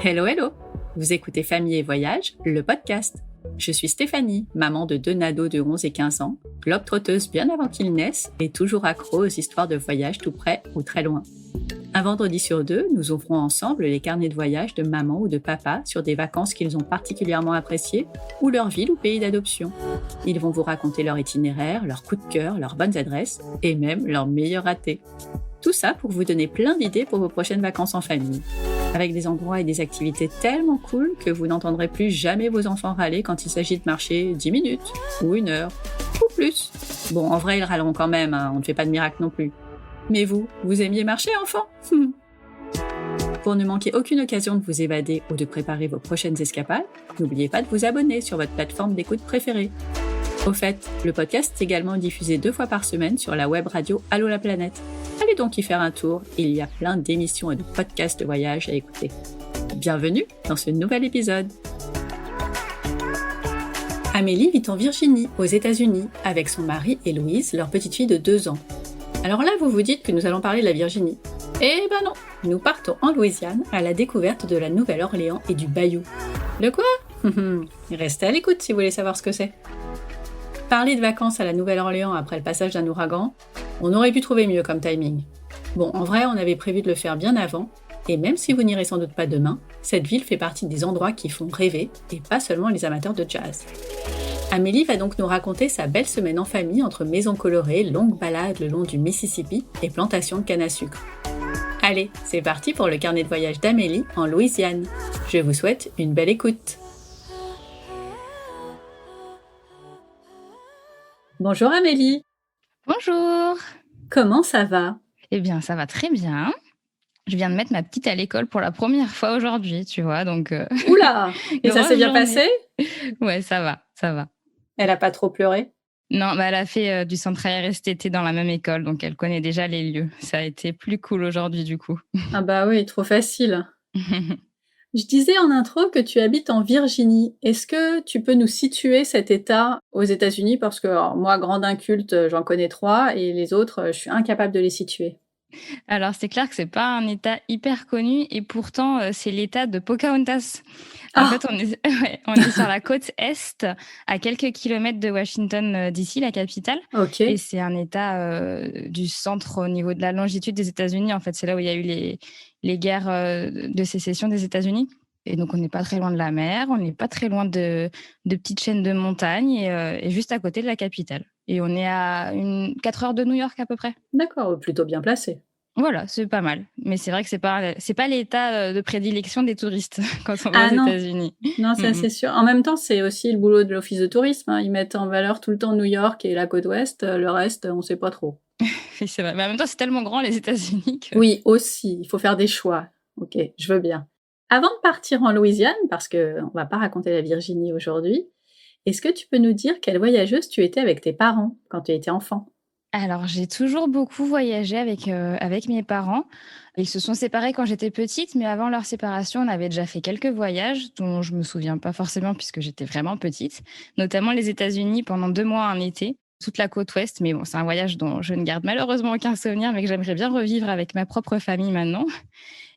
Hello, hello! Vous écoutez Famille et Voyage, le podcast. Je suis Stéphanie, maman de 2 nados de 11 et 15 ans, globe-trotteuse bien avant qu'ils naissent et toujours accro aux histoires de voyage tout près ou très loin. Un vendredi sur 2, nous ouvrons ensemble les carnets de voyage de maman ou de papa sur des vacances qu'ils ont particulièrement appréciées ou leur ville ou pays d'adoption. Ils vont vous raconter leur itinéraire, leurs coups de cœur, leurs bonnes adresses et même leurs meilleurs ratés. Tout ça pour vous donner plein d'idées pour vos prochaines vacances en famille. Avec des endroits et des activités tellement cool que vous n'entendrez plus jamais vos enfants râler quand il s'agit de marcher 10 minutes, ou 1 heure, ou plus. Bon, en vrai, ils râleront quand même, on ne fait pas de miracle non plus. Mais vous aimiez marcher, enfant? Pour ne manquer aucune occasion de vous évader ou de préparer vos prochaines escapades, n'oubliez pas de vous abonner sur votre plateforme d'écoute préférée. Au fait, le podcast est également diffusé 2 fois par semaine sur la web radio Allô la planète. Allez donc y faire un tour, il y a plein d'émissions et de podcasts de voyage à écouter. Bienvenue dans ce nouvel épisode. Amélie vit en Virginie, aux États-Unis, avec son mari et Louise, leur petite fille de 2 ans. Alors là, vous vous dites que nous allons parler de la Virginie. Eh ben non, nous partons en Louisiane à la découverte de la Nouvelle-Orléans et du Bayou. Le quoi? Restez à l'écoute si vous voulez savoir ce que c'est. Parler de vacances à la Nouvelle-Orléans après le passage d'un ouragan, on aurait pu trouver mieux comme timing. Bon, en vrai, on avait prévu de le faire bien avant, et même si vous n'irez sans doute pas demain, cette ville fait partie des endroits qui font rêver, et pas seulement les amateurs de jazz. Amélie va donc nous raconter sa belle semaine en famille entre maisons colorées, longues balades le long du Mississippi et plantations de canne à sucre. Allez, c'est parti pour le carnet de voyage d'Amélie en Louisiane. Je vous souhaite une belle écoute. Bonjour Amélie. Bonjour. Comment ça va? Eh bien, ça va très bien. Je viens de mettre ma petite à l'école pour la première fois aujourd'hui, tu vois, donc... Oula! Et ça s'est bien passé? Ouais, ça va. Elle a pas trop pleuré? Non, elle a fait du centre aéré cet été dans la même école, donc elle connaît déjà les lieux. Ça a été plus cool aujourd'hui, du coup. Ah bah oui, trop facile. Je disais en intro que tu habites en Virginie. Est-ce que tu peux nous situer cet État aux États-Unis? Parce que alors, moi, grande inculte, j'en connais 3 et les autres, je suis incapable de les situer. Alors, c'est clair que c'est pas un État hyper connu et pourtant, c'est l'État de Pocahontas. En fait, on est sur la côte Est, à quelques kilomètres de Washington, D.C., la capitale. Ok. Et c'est un État du centre au niveau de la longitude des États-Unis. En fait, c'est là où il y a eu les guerres de sécession des États-Unis. Et donc, on n'est pas très loin de la mer, on n'est pas très loin de petites chaînes de montagnes et juste à côté de la capitale. Et on est à 4 heures de New York à peu près. D'accord, plutôt bien placé. Voilà, c'est pas mal. Mais c'est vrai que c'est pas l'état de prédilection des touristes quand on va aux États-Unis. Non, ça c'est sûr. En même temps, c'est aussi le boulot de l'office de tourisme. Ils mettent en valeur tout le temps New York et la côte ouest. Le reste, on sait pas trop. Oui, c'est vrai. Mais en même temps, c'est tellement grand les États-Unis que... Oui, aussi. Il faut faire des choix. Ok, je veux bien. Avant de partir en Louisiane, parce qu'on va pas raconter la Virginie aujourd'hui, est-ce que tu peux nous dire quelle voyageuse tu étais avec tes parents quand tu étais enfant? Alors, j'ai toujours beaucoup voyagé avec mes parents. Ils se sont séparés quand j'étais petite, mais avant leur séparation, on avait déjà fait quelques voyages dont je me souviens pas forcément puisque j'étais vraiment petite, notamment les États-Unis pendant 2 mois un été, toute la côte ouest. Mais bon, c'est un voyage dont je ne garde malheureusement aucun souvenir, mais que j'aimerais bien revivre avec ma propre famille maintenant.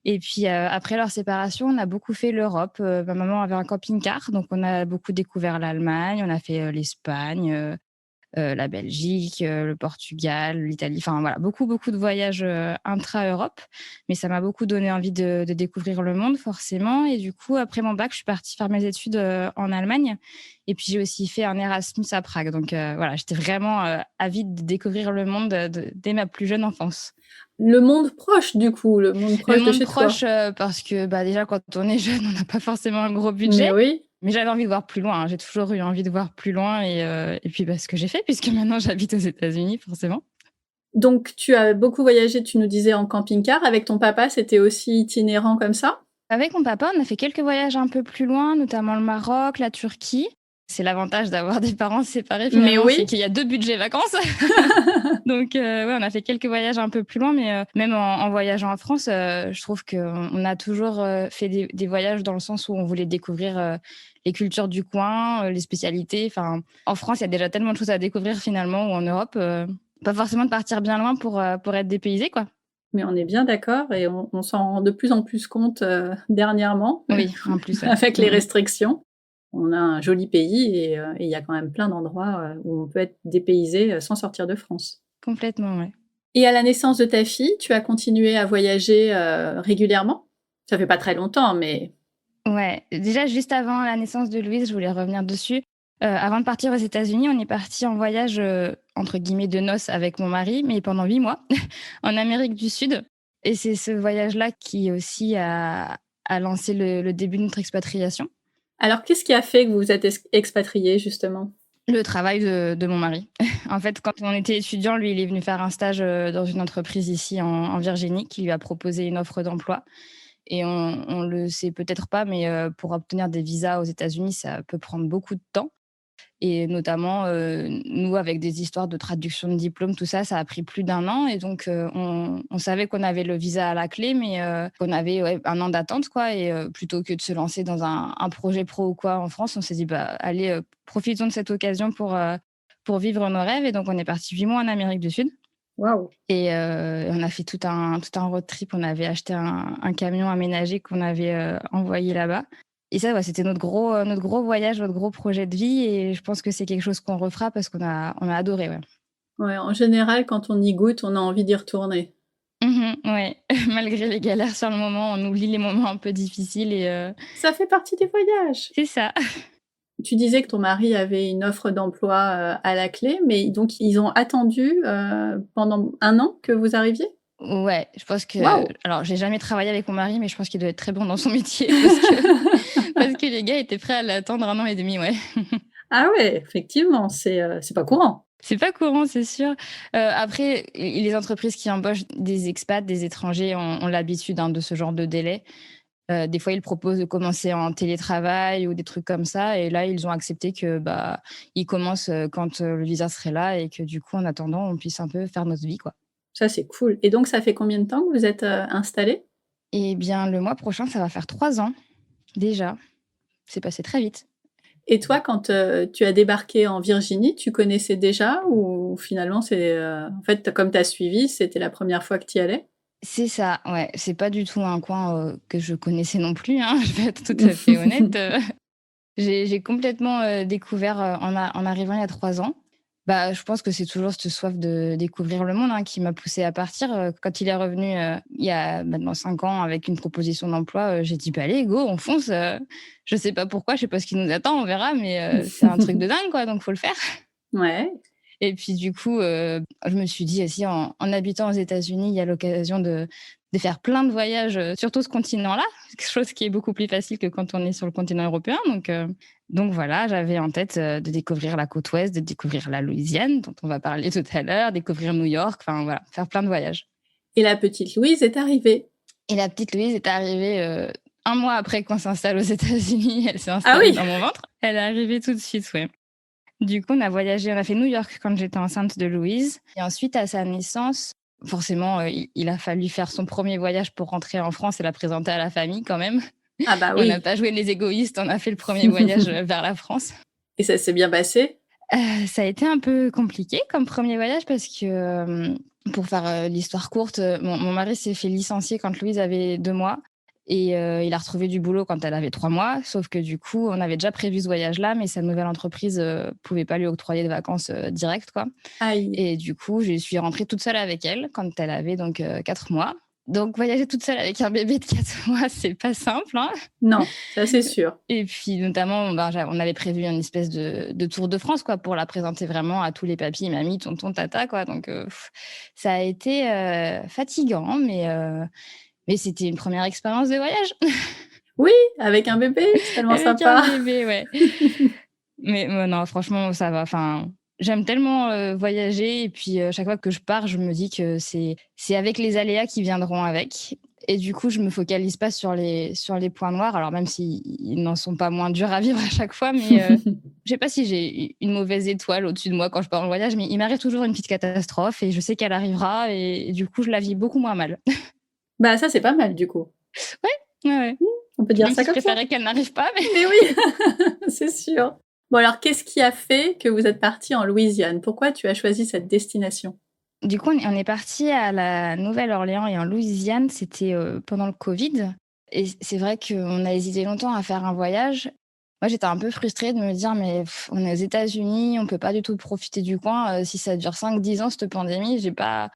Et puis, après leur séparation, on a beaucoup fait l'Europe. Ma maman avait un camping-car, donc on a beaucoup découvert l'Allemagne, on a fait l'Espagne, la Belgique, le Portugal, l'Italie, enfin voilà, beaucoup de voyages intra-Europe. Mais ça m'a beaucoup donné envie de découvrir le monde, forcément. Et du coup, après mon bac, je suis partie faire mes études en Allemagne. Et puis, j'ai aussi fait un Erasmus à Prague. Donc voilà, j'étais vraiment avide de découvrir le monde dès ma plus jeune enfance. Le monde proche, du coup, le monde proche de chez toi. Le monde proche, parce que déjà, quand on est jeune, on n'a pas forcément un gros budget. Mais oui. Mais j'avais envie de voir plus loin. J'ai toujours eu envie de voir plus loin. Et puis, ce que j'ai fait, puisque maintenant, j'habite aux États-Unis, forcément. Donc, tu as beaucoup voyagé, tu nous disais, en camping-car. Avec ton papa, c'était aussi itinérant comme ça? Avec mon papa, on a fait quelques voyages un peu plus loin, notamment le Maroc, la Turquie. C'est l'avantage d'avoir des parents séparés, finalement, c'est qu'il y a 2 budgets vacances. Donc, on a fait quelques voyages un peu plus loin, mais même en voyageant en France, je trouve qu'on a toujours fait des voyages dans le sens où on voulait découvrir les cultures du coin, les spécialités. Enfin, en France, il y a déjà tellement de choses à découvrir, finalement, ou en Europe, pas forcément de partir bien loin pour être dépaysé, quoi. Mais on est bien d'accord et on s'en rend de plus en plus compte dernièrement. Oui, en plus. Avec les restrictions. On a un joli pays et il y a quand même plein d'endroits où on peut être dépaysé sans sortir de France. Complètement, ouais. Et à la naissance de ta fille, tu as continué à voyager régulièrement? Ça fait pas très longtemps, mais... Ouais, déjà juste avant la naissance de Louise, je voulais revenir dessus. Avant de partir aux États-Unis, on est parti en voyage, entre guillemets «de noces» avec mon mari, mais pendant 8 mois, en Amérique du Sud. Et c'est ce voyage-là qui aussi a lancé le début de notre expatriation. Alors, qu'est-ce qui a fait que vous vous êtes expatriés, justement? Le travail de mon mari. En fait, quand on était étudiant, lui, il est venu faire un stage, dans une entreprise ici en Virginie qui lui a proposé une offre d'emploi. Et on le sait peut-être pas, mais pour obtenir des visas aux États-Unis, ça peut prendre beaucoup de temps. Et notamment, nous, avec des histoires de traduction de diplôme, tout ça, ça a pris plus d'1 an. Et donc, on savait qu'on avait le visa à la clé, mais qu'on avait, ouais, 1 an d'attente, quoi. Et plutôt que de se lancer dans un projet pro ou quoi en France, on s'est dit: «Bah, allez, profitons de cette occasion pour vivre nos rêves». Et donc on est parti 8 mois en Amérique du Sud. Waouh! Et on a fait tout un road trip. On avait acheté un camion aménagé qu'on avait, envoyé là-bas. Et ça, ouais, c'était notre gros voyage, notre gros projet de vie. Et je pense que c'est quelque chose qu'on refera parce qu'on a adoré, ouais. Ouais, en général, quand on y goûte, on a envie d'y retourner. Ouais. Malgré les galères sur le moment, on oublie les moments un peu difficiles et Ça fait partie des voyages. c'est ça. Tu disais que ton mari avait une offre d'emploi à la clé, mais donc ils ont attendu pendant 1 an que vous arriviez? Ouais, je pense que Waouh! alors j'ai jamais travaillé avec mon mari, mais je pense qu'il doit être très bon dans son métier parce que les gars étaient prêts à l'attendre 1 an et demi, ouais. Ah ouais, effectivement, c'est pas courant. C'est pas courant, c'est sûr. Après, les entreprises qui embauchent des expats, des étrangers ont l'habitude, hein, de ce genre de délai. Des fois, ils proposent de commencer en télétravail ou des trucs comme ça. Et là, ils ont accepté que, bah, ils commencent, quand, le visa serait là et que du coup, en attendant, on puisse un peu faire notre vie, quoi. Ça, c'est cool. Et donc ça fait combien de temps que vous êtes installés? Et bien, le mois prochain, ça va faire 3 ans déjà. C'est passé très vite. Et toi, quand tu as débarqué en Virginie, tu connaissais déjà ou finalement en fait, comme tu as suivi, c'était la première fois que tu y allais? C'est ça, ouais. C'est pas du tout un coin, que je connaissais non plus, hein, je vais être tout à fait honnête. J'ai complètement, découvert, en arrivant il y a 3 ans. Bah, je pense que c'est toujours cette soif de découvrir le monde, hein, qui m'a poussée à partir. Quand il est revenu, il y a maintenant 5 ans avec une proposition d'emploi, j'ai dit: «Bah, allez, go, on fonce, je sais pas pourquoi, je sais pas ce qui nous attend, on verra, mais c'est un truc de dingue, quoi, donc faut le faire». Ouais. Et puis du coup, je me suis dit aussi en habitant aux États-Unis, il y a l'occasion de faire plein de voyages, surtout ce continent-là, quelque chose qui est beaucoup plus facile que quand on est sur le continent européen. Donc voilà, j'avais en tête, de découvrir la côte ouest, de découvrir la Louisiane, dont on va parler tout à l'heure, découvrir New York, enfin voilà, faire plein de voyages. Et la petite Louise est arrivée? Et la petite Louise est arrivée, 1 mois après qu'on s'installe aux États-Unis. Elle s'est Ah installée oui! dans mon ventre. Elle est arrivée tout de suite, ouais. Du coup, on a voyagé, on a fait New York quand j'étais enceinte de Louise. Et ensuite, à sa naissance, forcément, il a fallu faire son premier voyage pour rentrer en France et la présenter à la famille quand même. Ah bah On n'a oui. pas joué les égoïstes, on a fait le premier voyage vers la France. Et ça s'est bien passé? Ça a été un peu compliqué comme premier voyage parce que, pour faire, l'histoire courte, mon mari s'est fait licencier quand Louise avait 2 mois. Et il a retrouvé du boulot quand elle avait 3 mois. Sauf que du coup, on avait déjà prévu ce voyage-là, mais sa nouvelle entreprise, pouvait pas lui octroyer de vacances, directes, quoi. Aïe. Et du coup, je suis rentrée toute seule avec elle quand elle avait donc 4 mois. Donc voyager toute seule avec un bébé de 4 mois, c'est pas simple, hein. Non, ça c'est sûr. Et puis notamment, ben, on avait prévu une espèce de tour de France, quoi, pour la présenter vraiment à tous les papis, mamies, tontons, tata, quoi. Donc ça a été, fatigant, mais c'était une première expérience de voyage. Oui, avec un bébé, c'est tellement Avec un sympa. bébé, ouais. Mais non, franchement, ça va. Enfin, j'aime tellement, voyager. Et puis, chaque fois que je pars, je me dis que c'est avec les aléas qui viendront avec. Et du coup, je me focalise pas sur les points noirs. Alors même s'ils n'en sont pas moins durs à vivre à chaque fois, mais, je sais pas si j'ai une mauvaise étoile au-dessus de moi quand je pars en voyage, mais il m'arrive toujours une petite catastrophe et je sais qu'elle arrivera et du coup, je la vis beaucoup moins mal. Bah ça, c'est pas mal du coup. Ouais, ouais. On peut dire Même ça si je comme ça? préférais qu'elle n'arrive pas, mais Mais oui, c'est sûr. Bon alors, qu'est-ce qui a fait que vous êtes partis en Louisiane? Pourquoi tu as choisi cette destination? Du coup, on est parti à la Nouvelle-Orléans et en Louisiane, c'était, pendant le Covid et c'est vrai qu'on a hésité longtemps à faire un voyage. Moi, j'étais un peu frustrée de me dire: «Mais on est aux États-Unis, on peut pas du tout profiter du coin, si ça dure 5-10 ans cette pandémie, j'ai pas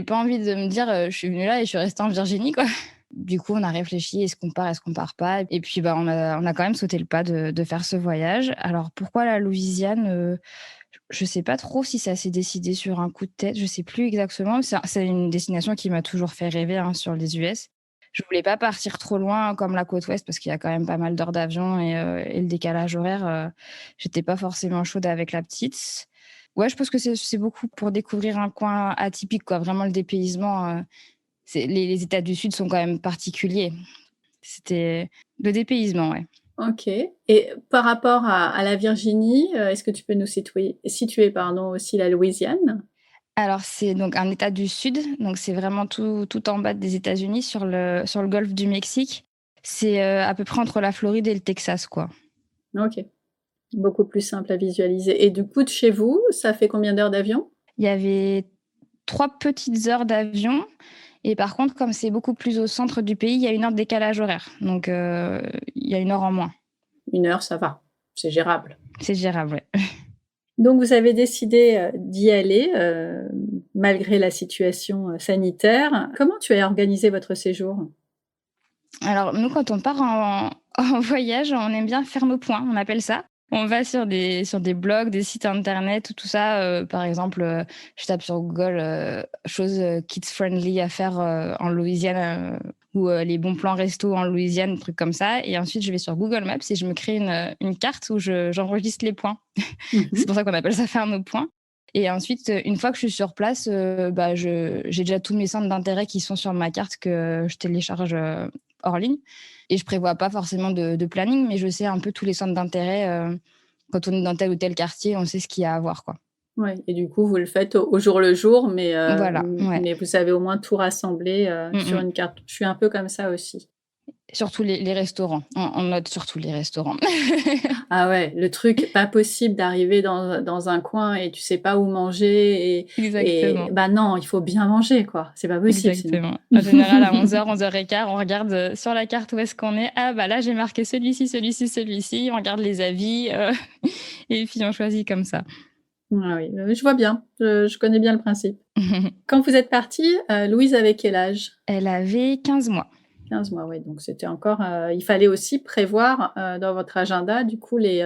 envie de me dire, je suis venue là et je suis restée en Virginie, quoi». Du coup, on a réfléchi: est-ce qu'on part pas? Et puis, bah, on a quand même sauté le pas de faire ce voyage. Alors pourquoi la Louisiane? Je sais pas trop si ça s'est décidé sur un coup de tête, je sais plus exactement. C'est une destination qui m'a toujours fait rêver, hein, sur les US. Je voulais pas partir trop loin comme la côte ouest parce qu'il y a quand même pas mal d'heures d'avion et le décalage horaire, j'étais pas forcément chaude avec la petite. Ouais, je pense que c'est beaucoup pour découvrir un coin atypique, quoi, vraiment le dépaysement, c'est les États du Sud sont quand même particuliers. C'était le dépaysement, ouais. OK. Et par rapport à la Virginie, est-ce que tu peux nous situer pardon, aussi la Louisiane? Alors c'est donc un État du Sud, donc c'est vraiment tout en bas des États-Unis sur le golfe du Mexique. C'est, à peu près entre la Floride et le Texas, quoi. OK, beaucoup plus simple à visualiser et du coup, de chez vous, ça fait combien d'heures d'avion? Il y avait 3 petites heures d'avion et par contre, comme c'est beaucoup plus au centre du pays, il y a 1 heure de décalage horaire, donc il y a 1 heure en moins. 1 heure, ça va, c'est gérable. C'est gérable, ouais. Donc vous avez décidé, d'y aller, malgré la situation, sanitaire. Comment tu as organisé votre séjour? Alors nous, quand on part en en voyage, on aime bien faire nos points, on appelle ça. On va sur des blogs, des sites internet, tout ça, par exemple, je tape sur Google, choses, kids friendly à faire, en Louisiane, ou, les bons plans resto en Louisiane, trucs comme ça et ensuite je vais sur Google Maps et je me crée une carte où j'enregistre les points. Mmh C'est mh. pour ça qu'on appelle ça faire nos points et ensuite, une fois que je suis sur place, bah, j'ai déjà tous mes centres d'intérêt qui sont sur ma carte que je télécharge, hors ligne et je prévois pas forcément de planning, mais je sais un peu tous les centres d'intérêt, quand on est dans tel ou tel quartier, on sait ce qu'il y a à voir, quoi. Ouais et du coup, vous le faites au jour le jour, Voilà, ouais. mais vous savez au moins tout rassembler, Mmh sur mh. une carte. Je suis un peu comme ça aussi. Surtout les restaurants. On note surtout les restaurants. Ah ouais, le truc pas possible d'arriver dans un coin et tu sais pas où manger et Exactement, bah non, il faut bien manger quoi, c'est pas possible sinon. exactement. En général, à 11h, 11h15, on regarde, sur la carte où est-ce qu'on est. Ah bah là, j'ai marqué celui-ci, celui-ci, celui-ci. On regarde les avis, et puis on choisit comme ça. Ah oui, je vois bien, je connais bien le principe. Quand vous êtes partis, Louise avait quel âge? Elle avait 15 mois. 15 mois, oui, donc c'était encore, il fallait aussi prévoir, dans votre agenda du coup les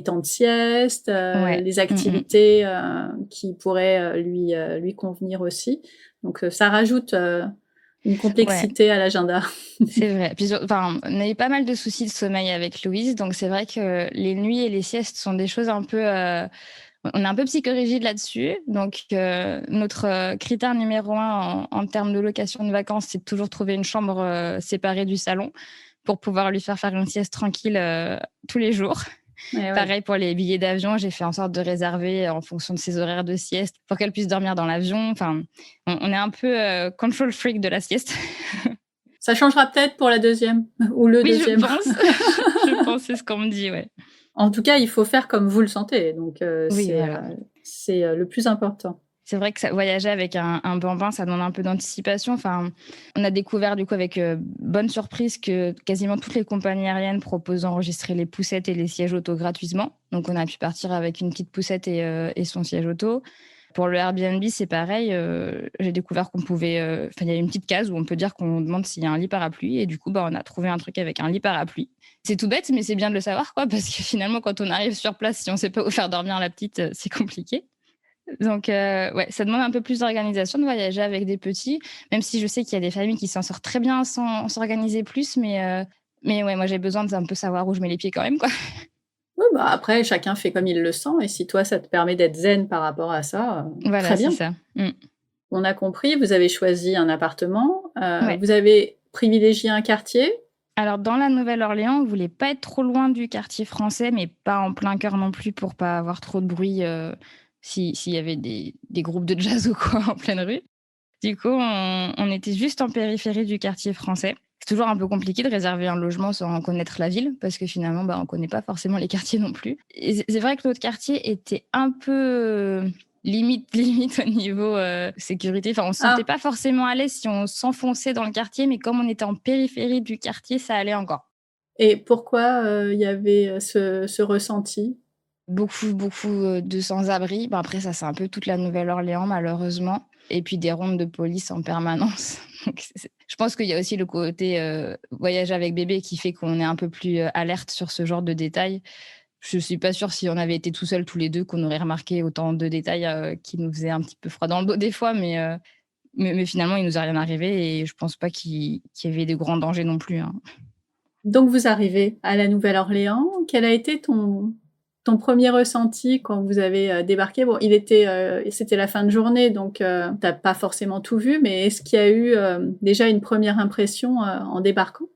temps de sieste, Ouais. les Mmh mh. activités, qui pourraient, lui convenir aussi. Donc, ça rajoute, une Ouais. complexité à l'agenda. C'est vrai. Puis enfin, on a eu pas mal de soucis de sommeil avec Louise, donc c'est vrai que les nuits et les siestes sont des choses un peu, on est un peu psychorigide là-dessus. Donc notre, critère numéro 1 en termes de location de vacances, c'est de toujours trouver une chambre, séparée du salon pour pouvoir lui faire une sieste tranquille, tous les jours. Eh ouais. Pareil pour les billets d'avion, j'ai fait en sorte de réserver en fonction de ses horaires de sieste pour qu'elle puisse dormir dans l'avion. Enfin, on est un peu, control freak de la sieste. Ça changera peut-être pour la deuxième ou le Oui, je deuxième. pense. Je pense, c'est ce qu'on me dit, ouais. En tout cas, il faut faire comme vous le sentez, donc Oui, voilà. c'est, le plus important. C'est vrai que ça voyager avec un bambin, ça demande un peu d'anticipation. Enfin, on a découvert du coup avec, bonne surprise que quasiment toutes les compagnies aériennes proposent d'enregistrer les poussettes et les sièges auto gratuitement. Donc on a pu partir avec une petite poussette et son siège auto. Pour le Airbnb, c'est pareil, j'ai découvert qu'on pouvait, enfin il y a une petite case où on peut dire qu'on demande s'il y a un lit parapluie et du coup, bah, on a trouvé un truc avec un lit parapluie. C'est tout bête, mais c'est bien de le savoir quoi, parce que finalement quand on arrive sur place, si on sait pas où faire dormir la petite, c'est compliqué. Donc ouais, ça demande un peu plus d'organisation de voyager avec des petits, même si je sais qu'il y a des familles qui s'en sortent très bien sans s'organiser plus, mais ouais, moi j'ai besoin d'un peu savoir où je mets les pieds quand même, quoi. Oui, bah, après chacun fait comme il le sent et si toi ça te permet d'être zen par rapport à ça, Voilà, très c'est bien. ça. Mmh. On a compris, vous avez choisi un appartement, Ouais. vous avez privilégié un quartier? Alors dans la Nouvelle-Orléans, on voulait pas être trop loin du quartier français, mais pas en plein cœur non plus pour pas avoir trop de bruit, s'il y avait des groupes de jazz ou quoi en pleine rue. Du coup, on était juste en périphérie du quartier français. C'est toujours un peu compliqué de réserver un logement sans connaître la ville parce que finalement, bah, on connaît pas forcément les quartiers non plus et c'est vrai que notre quartier était un peu, limite, limite au niveau sécurité. Enfin, on se sentait Ah, pas forcément à l'aise si on s'enfonçait dans le quartier, mais comme on était en périphérie du quartier, ça allait encore. et pourquoi il y avait ce ressenti? Beaucoup, beaucoup de sans-abri. Bon, après, ça, c'est un peu toute la Nouvelle-Orléans, malheureusement. Et puis des rondes de police en permanence. Donc, je pense qu'il y a aussi le côté voyage avec bébé qui fait qu'on est un peu plus alerte sur ce genre de détails. Je suis pas sûre si on avait été tout seuls tous les deux qu'on aurait remarqué autant de détails qui nous faisaient un petit peu froid dans le dos des fois, mais finalement, il nous a rien arrivé et je pense pas qu'il y avait de grands dangers non plus, hein. Donc vous arrivez à la Nouvelle-Orléans. Quel a été ton premier ressenti quand vous avez débarqué? Bon, c'était la fin de journée, donc t'as pas forcément tout vu, mais est-ce qu'il y a eu déjà une première impression en débarquant?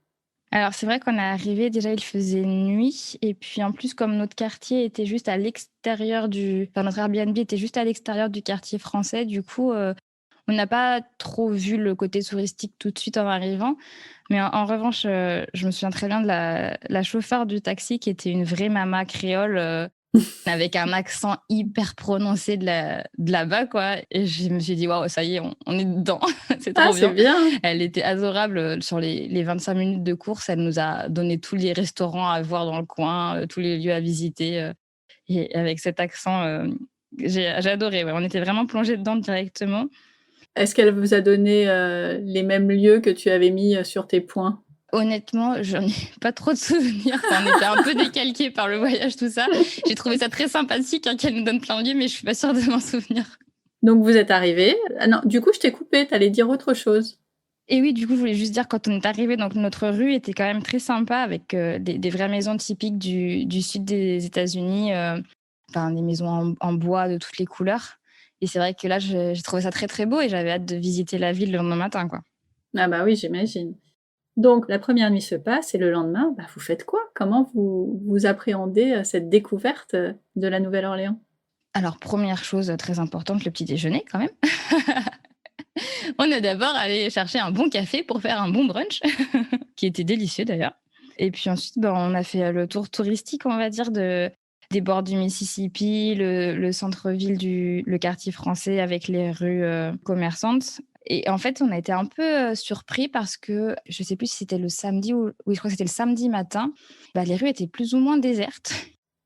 Alors c'est vrai qu'on est arrivé déjà il faisait nuit et puis en plus comme notre quartier était juste à l'extérieur notre Airbnb était juste à l'extérieur du quartier français, du coup, on n'a pas trop vu le côté touristique tout de suite en arrivant. Mais en revanche, je me souviens très bien de la chauffeur du taxi qui était une vraie mama créole, avec un accent hyper prononcé de là-bas, quoi. Et je me suis dit: «Waouh, ça y est, on est dedans, c'est Ah, trop c'est bien». bien! Elle était adorable, sur les 25 minutes de course. Elle nous a donné tous les restaurants à voir dans le coin, tous les lieux à visiter, et avec cet accent, j'ai adoré, ouais. On était vraiment plongés dedans directement. Est-ce qu'elle vous a donné les mêmes lieux que tu avais mis sur tes points? Honnêtement, j'en ai pas trop de souvenirs. Enfin, on était un peu décalqués par le voyage, tout ça. J'ai trouvé ça très sympathique, hein, qu'elle nous donne plein de lieux, mais je suis pas sûre de m'en souvenir. Donc vous êtes arrivés. Ah non, du coup, je t'ai coupé, tu allais dire autre chose. Et oui, du coup, je voulais juste dire, quand on est arrivé, donc notre rue était quand même très sympa avec des vraies maisons typiques du sud des États-Unis, enfin des maisons en bois de toutes les couleurs. Et c'est vrai que là, j'ai trouvé ça très très beau et j'avais hâte de visiter la ville le lendemain matin, quoi. Ah bah oui, j'imagine. Donc la première nuit se passe et le lendemain, bah, vous faites quoi? Comment vous appréhendez cette découverte de la Nouvelle-Orléans? Alors, première chose très importante, le petit déjeuner quand même. On est d'abord allé chercher un bon café pour faire un bon brunch, qui était délicieux d'ailleurs. Et puis ensuite, ben, on a fait le tour touristique, on va dire, des bords du Mississippi, le centre-ville le quartier français avec les rues commerçantes. Et en fait, on a été un peu surpris parce que je sais plus si c'était le samedi ou oui, je crois que c'était le samedi matin. Bah, les rues étaient plus ou moins désertes.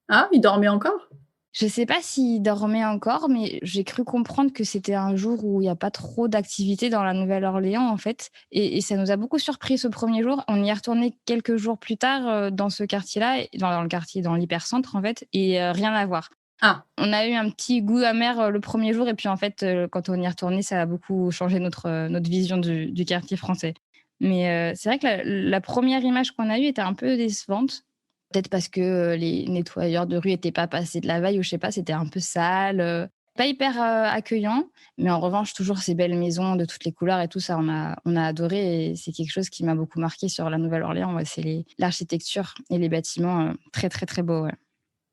Ah, il dormait encore? Je sais pas s'il dormait encore, mais j'ai cru comprendre que c'était un jour où il y a pas trop d'activité dans la Nouvelle-Orléans, en fait, et ça nous a beaucoup surpris ce premier jour. On y est retourné quelques jours plus tard, dans ce quartier-là, et dans le quartier, dans l'hypercentre, en fait, et rien à voir. Ah, On a eu un petit goût amer, le premier jour, et puis, en fait, quand on y est retourné, ça a beaucoup changé notre vision du quartier français. Mais c'est vrai que la 1re image qu'on a eue était un peu décevante. Peut-être parce que, les nettoyeurs de rue étaient pas passés de la veille ou je sais pas, c'était un peu sale, pas hyper, accueillant. Mais en revanche, toujours ces belles maisons de toutes les couleurs et tout ça, on a adoré et c'est quelque chose qui m'a beaucoup marqué sur la Nouvelle-Orléans, ouais, c'est l'architecture et les bâtiments, très, très, très beaux, ouais.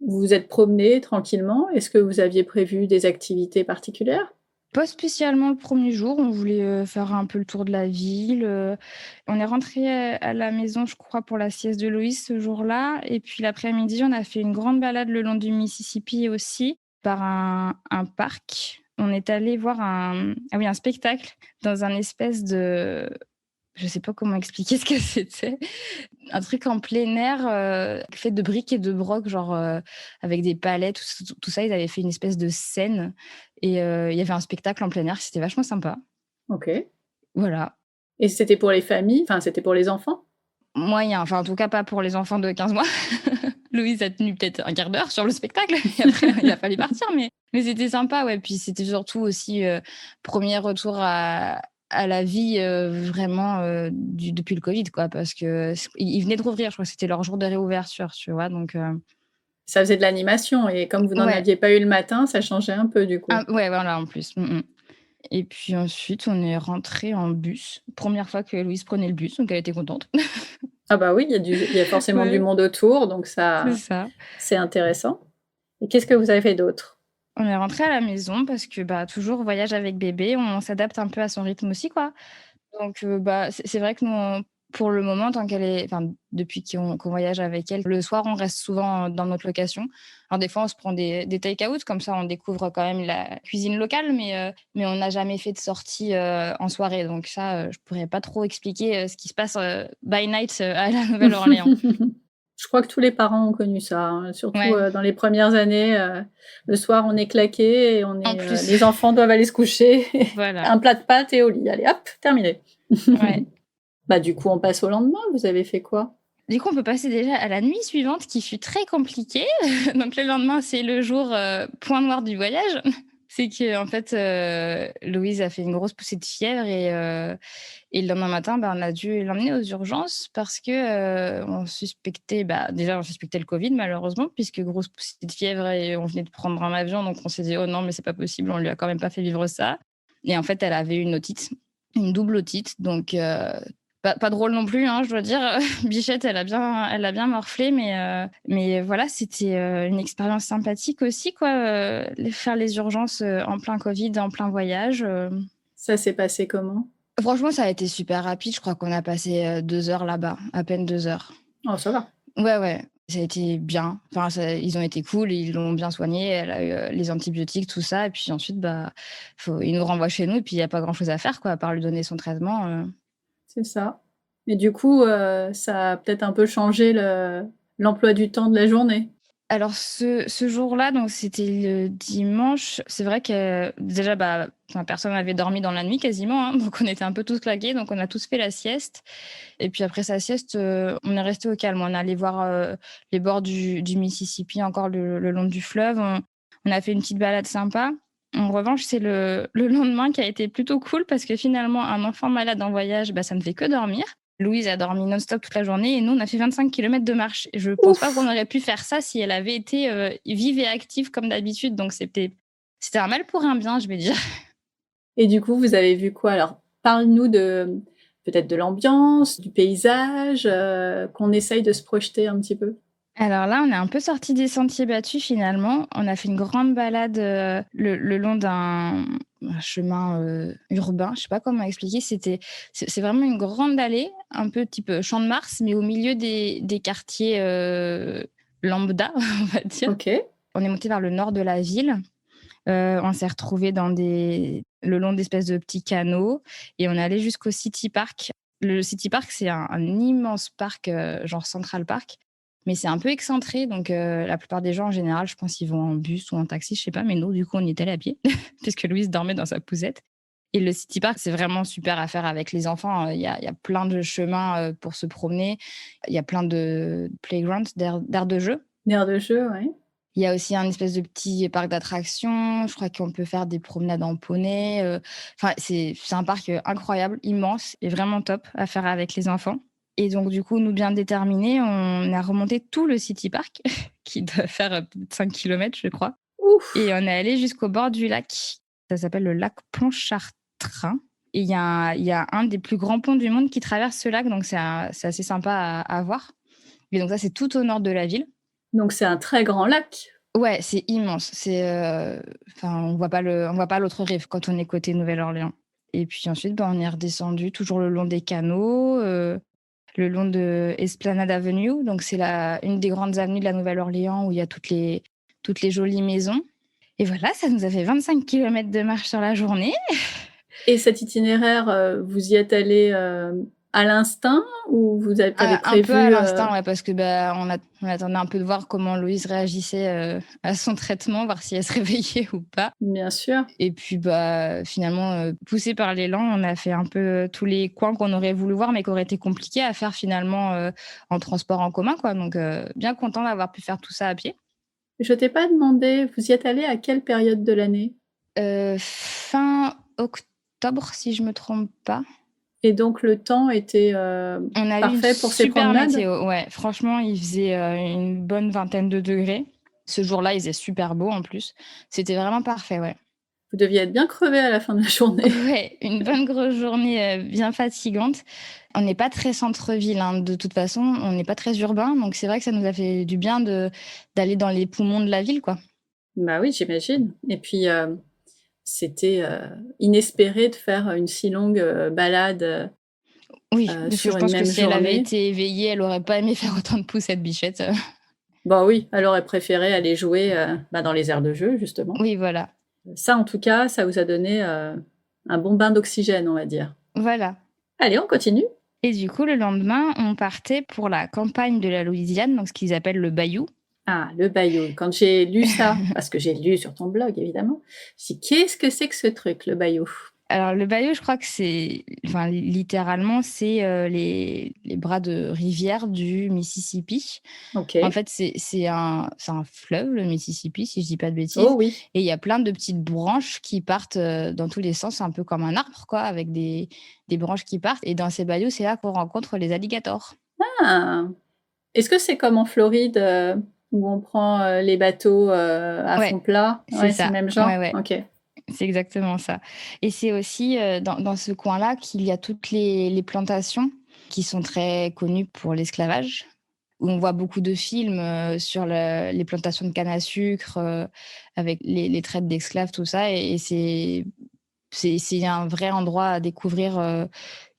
vous vous êtes promenés tranquillement? Est-ce que vous aviez prévu des activités particulières? Pas spécialement le premier jour, on voulait, faire un peu le tour de la ville, on est rentrés, à la maison, je crois, pour la sieste de Loïs ce jour-là et puis l'après-midi, on a fait une grande balade le long du Mississippi aussi, par un parc. On est allé voir un spectacle dans un espèce de je sais pas comment expliquer ce que c'était. Un truc en plein air, fait de briques et de broc, genre, avec des palets, tout ça. Ils avaient fait une espèce de scène et il y avait un spectacle en plein air, c'était vachement sympa. OK. Voilà. Et c'était pour les familles? Enfin, c'était pour les enfants? Moyen, enfin, en tout cas, pas pour les enfants de 15 mois. Louise a tenu peut-être un quart d'heure sur le spectacle et après il a fallu partir, mais c'était sympa, ouais. Puis c'était surtout aussi, 1er retour à la vie, vraiment, depuis le covid, quoi, parce que ils venaient de rouvrir, je crois que c'était leur jour de réouverture, tu vois? Donc Ça faisait de l'animation et comme vous n'en ouais, aviez pas eu le matin, ça changeait un peu du coup? ah ouais, voilà, en plus. Et puis ensuite, on est rentrés en bus. Première fois que Louise prenait le bus, donc elle était contente. Ah bah oui, il y a forcément du Ouais, monde autour, donc c'est ça ça. c'est intéressant. Et qu'est-ce que vous avez fait d'autre? On est rentrés à la maison parce que, bah, toujours voyage avec bébé, on s'adapte un peu à son rythme aussi, quoi. Donc bah, c'est vrai que nous, Pour le moment, depuis qu'on voyage avec elle, le soir, on reste souvent dans notre location. Alors des fois, on se prend des take-out, comme ça, on découvre quand même la cuisine locale, mais on n'a jamais fait de sortie en soirée. Donc ça, je pourrais pas trop expliquer ce qui se passe by night à la Nouvelle-Orléans. Je crois que tous les parents ont connu ça, hein, surtout, Ouais, dans les premières années, le soir, on est claqués et en plus, les enfants doivent aller se coucher. voilà. Un plat de pâtes et au lit. Allez hop, terminé. Ouais. Bah, du coup, on passe au lendemain. Vous avez fait quoi? Du coup, on peut passer déjà à la nuit suivante qui fut très compliquée. Donc le lendemain, c'est le jour, point noir du voyage. C'est qu'en fait, Louise a fait une grosse poussée de fièvre et le lendemain matin, bah, on a dû l'emmener aux urgences parce que, on suspectait, déjà on suspectait le Covid malheureusement puisque grosse poussée de fièvre et on venait de prendre un avion donc on s'est dit: «Oh non, mais c'est pas possible, on lui a quand même pas fait vivre ça» et en fait, elle avait une otite, une double otite donc pas drôle non plus, hein, je dois dire. Bichette, elle a bien morflé, mais voilà, c'était, une expérience sympathique aussi quoi, faire les urgences, en plein Covid, en plein voyage. Ça s'est passé comment? Franchement, ça a été super rapide. Je crois qu'on a passé, 2 heures là-bas, à peine 2 heures. Oh, ça va. Ouais, ouais, ça a été bien. Enfin, ils ont été cool, ils l'ont bien soignée. Elle a eu, les antibiotiques, tout ça et puis ensuite, ils nous renvoient chez nous et puis il y a pas grand-chose à faire quoi, à part lui donner son traitement. C'est ça. Et du coup, ça a peut-être un peu changé l'emploi du temps de la journée? Alors ce jour-là, donc c'était le dimanche, c'est vrai que déjà, personne n'avait dormi dans la nuit quasiment, hein, donc on était un peu tous claqués, donc on a tous fait la sieste et puis après sa sieste, on est resté au calme. On est allé voir, les bords du Mississippi, encore le long du fleuve. On a fait une petite balade sympa. En revanche, c'est le lendemain qui a été plutôt cool parce que finalement, un enfant malade en voyage, ça ne fait que dormir. Louise a dormi non-stop toute la journée et nous, on a fait 25 kilomètres de marche. Je ne pense pas qu'on Ouf! aurait pu faire ça si elle avait été vive et active comme d'habitude. Donc, c'était un mal pour un bien, je vais dire. Et du coup, vous avez vu quoi? Alors, parle-nous peut-être de l'ambiance, du paysage, qu'on essaye de se projeter un petit peu. Alors là, on est un peu sorti des sentiers battus finalement. On a fait une grande balade le long un chemin urbain. Je sais pas comment expliquer. C'est vraiment une grande allée, un peu type Champ de Mars, mais au milieu des quartiers lambda, on va dire. OK. On est monté vers le nord de la ville. On s'est retrouvés le long d'espèces de petits canaux et on est allé jusqu'au City Park. Le City Park, c'est un immense parc, genre Central Park, mais c'est un peu excentré donc la plupart des gens, en général, je pense, ils vont en bus ou en taxi, je sais pas, mais nous, du coup, on y est allés à pied puisque Louise dormait dans sa poussette et le City Park, c'est vraiment super à faire avec les enfants. Il y a plein de chemins, pour se promener. Il y a plein de playgrounds, d'aires de jeu. Une de jeu, ouais. Il y a aussi un espèce de petit parc d'attractions. Je crois qu'on peut faire des promenades en poney, enfin, c'est un parc, incroyable, immense et vraiment top à faire avec les enfants et donc du coup, nous, bien déterminés, on a remonté tout le City Park qui doit faire, plus de 5 kilomètres, je crois et Ouf! on est allé jusqu'au bord du lac. Ça s'appelle le lac Pontchartrain et il y a un des plus grands ponts du monde qui traverse ce lac, donc c'est assez sympa à voir et donc ça, c'est tout au nord de la ville. Donc c'est un très grand lac. Ouais, c'est immense. Enfin, on voit pas l'autre rive quand on est côté Nouvelle-Orléans. Et puis ensuite, on est redescendu toujours le long des canaux, le long de Esplanade Avenue. Donc c'est une des grandes avenues de la Nouvelle-Orléans où il y a toutes les jolies maisons. Et voilà, ça nous a fait 25 kilomètres de marche sur la journée. Et cet itinéraire, vous y êtes allés, à l'instinct ou tu Un peu à prévu, l'instinct, ouais, parce que on attendait un peu de voir comment Louise réagissait à son traitement, voir si elle se réveillait ou pas. Bien sûr. Et puis, finalement, poussés par l'élan, on a fait un peu, tous les coins qu'on aurait voulu voir, mais qui auraient été compliqués à faire finalement, en transport en commun, quoi. Donc, bien content d'avoir pu faire tout ça à pied. Je t'ai pas demandé, vous y êtes allés à quelle période de l'année? Fin octobre, si je me trompe pas. Et donc le temps était, On a eu une parfait pour ces super promenades? météo, ouais. Franchement, il faisait, une bonne vingtaine de degrés. Ce jour-là, il faisait super beau en plus. C'était vraiment parfait, ouais. Vous deviez être bien crevés à la fin de la journée. Ouais, une bonne grosse journée, bien fatigante. On n'est pas très centre-ville, hein, de toute façon, on n'est pas très urbain, donc c'est vrai que ça nous a fait du bien d'aller dans les poumons de la ville, quoi. Bah oui, j'imagine. Et puis, c'était, inespéré de faire une si longue, balade, Oui, parce que je sur une pense que même si elle avait journée. été éveillée, elle aurait pas aimé faire autant de pouces, cette bichette. Bah oui, elle aurait préféré aller jouer, dans les aires de jeu justement. Oui, voilà. Ça en tout cas, ça vous a donné, un bon bain d'oxygène, on va dire. Voilà. Allez, on continue. Et du coup, le lendemain, on partait pour la campagne de la Louisiane, donc ce qu'ils appellent le bayou. Ah, le bayou. Quand j'ai lu ça, parce que j'ai lu sur ton blog évidemment, j'ai dit: «Qu'est-ce que c'est que ce truc, le bayou?» Alors le bayou, je crois que c'est enfin littéralement, c'est, les bras de rivière du Mississippi. En OK. fait, c'est un fleuve, le Mississippi, si je dis pas de Oh bêtises, oui. et il y a plein de petites branches qui partent, dans tous les sens, un peu comme un arbre quoi, avec des branches qui partent, et dans ces bayous, c'est là qu'on rencontre les alligators. Ah! Est-ce que c'est comme en Floride, où on prend, les bateaux, à Ouais, fond plat? c'est Ouais, c'est le ça. même Ouais, genre? ouais, OK. c'est exactement ça, et c'est aussi, dans ce coin-là qu'il y a toutes les plantations qui sont très connues pour l'esclavage. Où on voit beaucoup de films, sur les plantations de canne à sucre, avec les traites d'esclaves, tout ça, et c'est un vrai endroit à découvrir,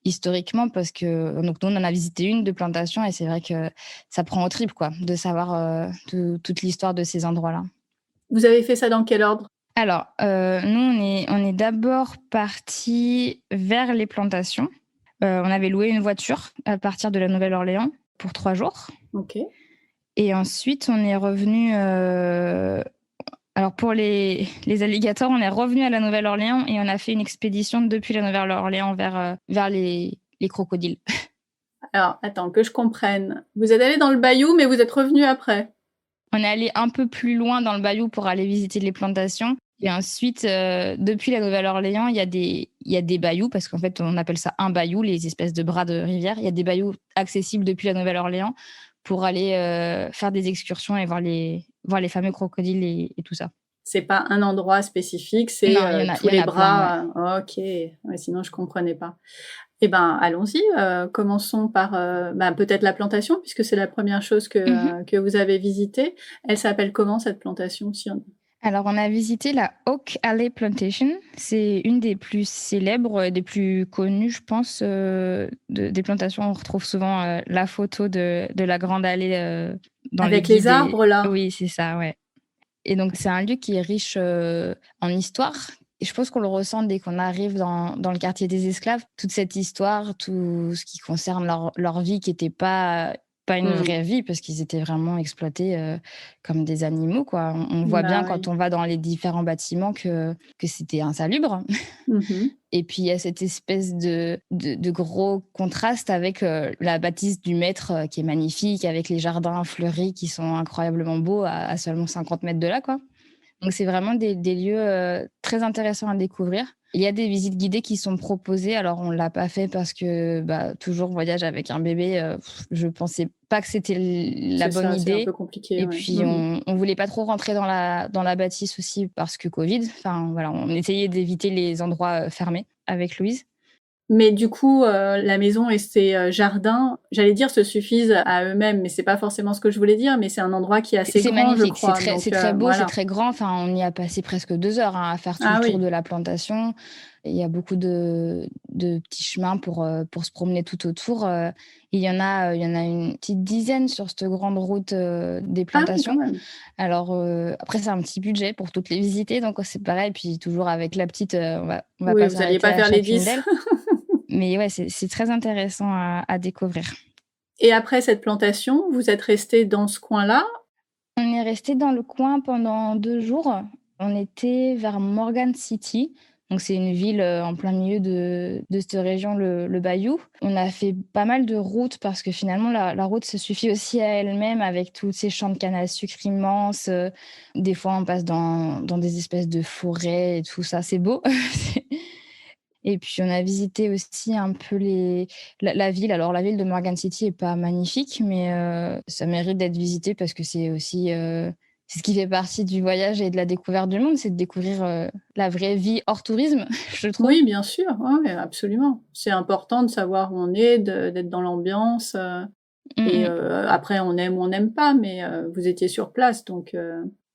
historiquement, parce que donc nous, on en a visité une de plantation, et c'est vrai que ça prend aux tripes, quoi, de savoir, toute l'histoire de ces endroits-là. Vous avez fait ça dans quel ordre? Alors, nous, on est d'abord partis vers les plantations. On avait loué une voiture à partir de la Nouvelle-Orléans pour 3 jours. OK. Et ensuite, on est revenu. Alors, pour les alligators, on est revenu à la Nouvelle-Orléans et on a fait une expédition depuis la Nouvelle-Orléans vers les crocodiles. Alors attends, que je comprenne. Vous êtes allés dans le bayou, mais vous êtes revenus après? On est allé un peu plus loin dans le bayou pour aller visiter les plantations. Et ensuite, depuis la Nouvelle-Orléans, il y a des bayous, parce qu'en fait, on appelle ça un bayou, les espèces de bras de rivière. Il y a des bayous accessibles depuis la Nouvelle-Orléans pour aller faire des excursions et voir les fameux crocodiles et tout ça. C'est pas un endroit spécifique, c'est, Non, il tous y en les a plein, ouais. bras, OK. Ouais, sinon je comprenais pas. Eh ben, allons-y, commençons par, peut-être la plantation puisque c'est la première chose Mmh. que vous avez visitée. Elle s'appelle comment cette plantation? Si on Alors, on a visité la Oak Alley Plantation. C'est une des plus célèbres et des plus connues, je pense, des plantations. On retrouve souvent, la photo de la grande allée, dans les avec les guides, et arbres là? oui, c'est ça, ouais, et donc c'est un lieu qui est riche, en histoire, et je pense qu'on le ressent dès qu'on arrive dans le quartier des esclaves. Toute cette histoire, tout ce qui concerne leur vie qui était pas une Mmh. vraie vie, parce qu'ils étaient vraiment exploités, comme des animaux, quoi. On voit bien Bah, quand oui. on va dans les différents bâtiments que c'était insalubre. Mmh mh. Et puis il y a cette espèce de gros contraste avec, la bâtisse du maître, qui est magnifique, avec les jardins fleuris qui sont incroyablement beaux à seulement 50 mètres de là, quoi. Donc c'est vraiment des lieux, très intéressants à découvrir. Il y a des visites guidées qui sont proposées. Alors on l'a pas fait parce que, bah, toujours voyage avec un bébé, je pensais pas que c'était la C'est bonne ça, c'est un peu idée, compliqué, et ouais. puis Mmh mh. on voulait pas trop rentrer dans la bâtisse aussi parce que Covid. Enfin voilà, on essayait d'éviter les endroits, fermés avec Louise. Mais du coup, la maison et ses, jardins, j'allais dire se suffisent à eux-mêmes, mais c'est pas forcément ce que je voulais dire, mais c'est un endroit qui est assez C'est grand, je magnifique, c'est crois, très c'est donc très beau, c'est voilà. très grand. Enfin, on y a passé presque 2 heures, hein, à faire tout le Ah tour oui. de la plantation. Il y a beaucoup de petits chemins pour se promener tout autour. Il y en a une petite dizaine sur cette grande route, des Ah oui, quand plantations. même. Alors, après, c'est un petit budget pour toutes les visiter, donc c'est pareil. Puis toujours avec la petite, on va Oui, pas vous alliez s'arrêter pas à faire les chacune 10. d'elles. Mais ouais, c'est très intéressant à découvrir. Et après cette plantation, vous êtes restés dans ce coin-là? On est resté dans le coin pendant 2 jours. On était vers Morgan City, donc c'est une ville, en plein milieu de cette région, le Bayou. On a fait pas mal de routes parce que finalement la route se suffit aussi à elle-même, avec tous ces champs de canne à sucre immenses. Des fois on passe dans des espèces de forêts et tout ça, c'est beau. C'est Et puis on a visité aussi un peu la ville. Alors la ville de Morgan City est pas magnifique, mais ça mérite d'être visité parce que c'est aussi, c'est ce qui fait partie du voyage et de la découverte du monde, c'est de découvrir, la vraie vie hors tourisme, je trouve. Oui, bien sûr, ouais, ouais, absolument. C'est important de savoir où on est, d'être dans l'ambiance, Mmh et mh. après on aime ou on n'aime pas, mais vous étiez sur place donc.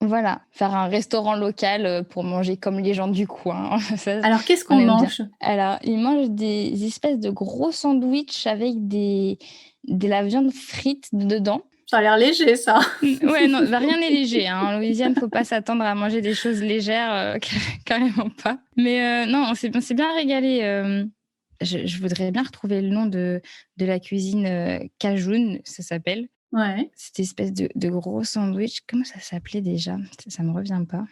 Voilà, faire un restaurant local pour manger comme les gens du coin. Ça, Alors, qu'est-ce on qu'on aime bien. mange? Alors, ils mangent des espèces de gros sandwichs avec de la viande frite dedans. Ça a l'air léger, ça. Ouais, non, bah, rien n'est léger, hein. En Louisiane, faut pas s'attendre à manger des choses légères, carrément pas. Mais non, on s'est bien régalé. Je voudrais bien retrouver le nom de la cuisine Cajun, ça s'appelle. Ouais. Cette espèce de gros sandwich, comment ça s'appelait déjà? Ça me revient pas.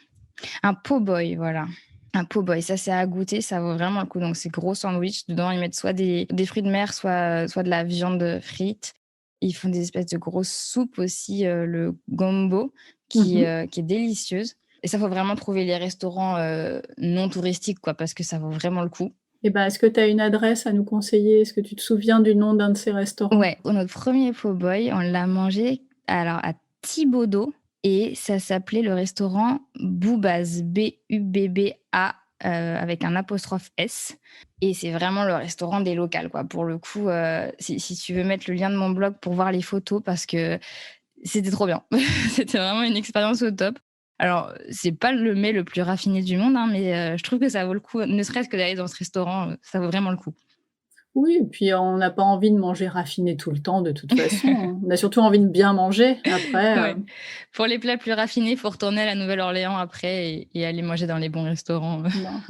Un po' boy, voilà. Un po' boy, ça c'est à goûter, ça vaut vraiment le coup. Donc c'est gros sandwich, dedans ils mettent soit des fruits de mer, soit de la viande frite. Ils font des espèces de grosses soupes aussi, le gombo, Mmh. qui est délicieuse. Et ça, faut vraiment trouver les restaurants non touristiques, quoi, parce que ça vaut vraiment le coup. Et ben, est-ce que tu as une adresse à nous conseiller? Est-ce que tu te souviens du nom d'un de ces restaurants? Ouais, notre premier po' boy, on l'a mangé alors à Thibodaux et ça s'appelait le restaurant Boubaz, Bubba, avec un apostrophe S et c'est vraiment le restaurant des locals, quoi. Pour le coup, si tu veux mettre le lien de mon blog pour voir les photos parce que c'était trop bien. C'était vraiment une expérience au top. Alors, c'est pas le mets le plus raffiné du monde, hein, mais je trouve que ça vaut le coup, ne serait-ce que d'aller dans ce restaurant, ça vaut vraiment le coup. Oui, et puis on n'a pas envie de manger raffiné tout le temps de toute façon, hein. On a surtout envie de bien manger après, Ouais. Pour les plats plus raffinés, il faut retourner à la Nouvelle-Orléans après et aller manger dans les bons restaurants, bon,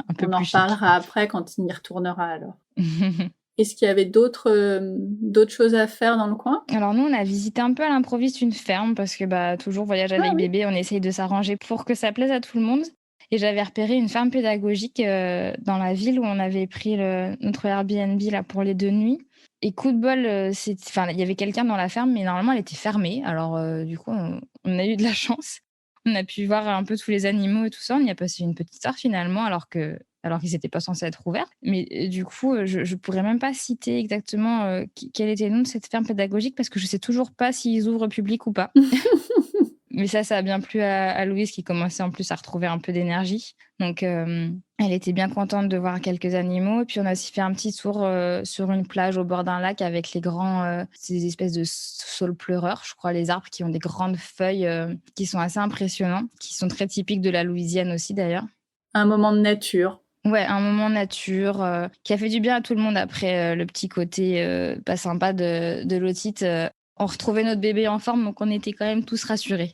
un peu on en plus chics. reparlera après quand on y retournera alors. Est-ce qu'il y avait d'autres choses à faire dans le coin? Alors nous, on a visité un peu à l'improviste une ferme parce que, bah, toujours voyage Ah avec oui, bébé, on essaye de s'arranger pour que ça plaise à tout le monde et j'avais repéré une ferme pédagogique, dans la ville où on avait pris notre Airbnb là pour les 2 nuits et coup de bol, il y avait quelqu'un dans la ferme mais normalement elle était fermée alors, du coup on a eu de la chance. On a pu voir un peu tous les animaux et tout ça. On y a passé une petite heure finalement alors qu'ils étaient pas censés être ouverts. Mais du coup, je pourrais même pas citer exactement, quel était le nom de cette ferme pédagogique parce que je sais toujours pas s'ils ouvrent au public ou pas. Mais ça a bien plu à Louise qui commençait en plus à retrouver un peu d'énergie. Donc, elle était bien contente de voir quelques animaux. Et puis, on a aussi fait un petit tour sur une plage au bord d'un lac avec les grands, ces espèces de saules pleureurs, je crois, les arbres qui ont des grandes feuilles qui sont assez impressionnants, qui sont très typiques de la Louisiane aussi d'ailleurs. un moment de nature. Ouais, un moment nature qui a fait du bien à tout le monde après le petit côté pas sympa de l'otite. On retrouvait notre bébé en forme, donc on était quand même tous rassurés.